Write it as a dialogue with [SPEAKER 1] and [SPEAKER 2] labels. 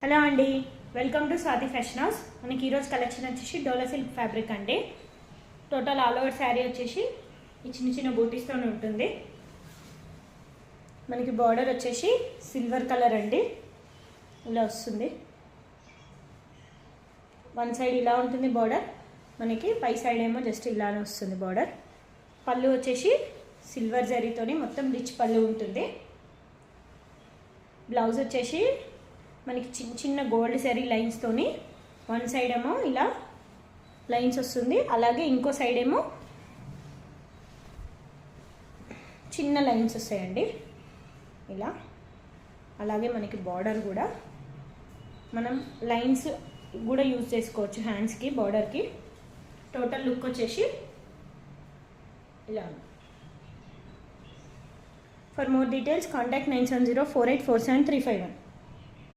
[SPEAKER 1] Hello అండి, welcome to Swathi fashion house. మనకి ఈరోజు కలెక్షన్ వచ్చేసి డోలా సిల్క్ ఫ్యాబ్రిక్ అండి. టోటల్ ఆల్ ఓవర్ శారీ వచ్చేసి ఈ చిన్న చిన్న బూటీస్తో ఉంటుంది. మనకి బార్డర్ వచ్చేసి సిల్వర్ కలర్ అండి, ఇలా వస్తుంది. వన్ సైడ్ ఇలా ఉంటుంది బార్డర్, మనకి పై సైడ్ ఏమో జస్ట్ ఇలానే వస్తుంది బార్డర్. పళ్ళు వచ్చేసి సిల్వర్ జరీతోని మొత్తం రిచ్ పళ్ళు ఉంటుంది. బ్లౌజ్ వచ్చేసి మనకి చిన్న చిన్న గోల్డ్ జరీ లైన్స్తోని వన్ సైడ్ ఏమో ఇలా లైన్స్ వస్తుంది, అలాగే ఇంకో సైడ్ ఏమో చిన్న లైన్స్ వస్తాయండి ఇలా. అలాగే మనకి బార్డర్ కూడా మనం లైన్స్ కూడా యూజ్ చేసుకోవచ్చు హ్యాండ్స్కి, బార్డర్కి. టోటల్ లుక్ వచ్చేసి ఇలా. For more details contact 970484735.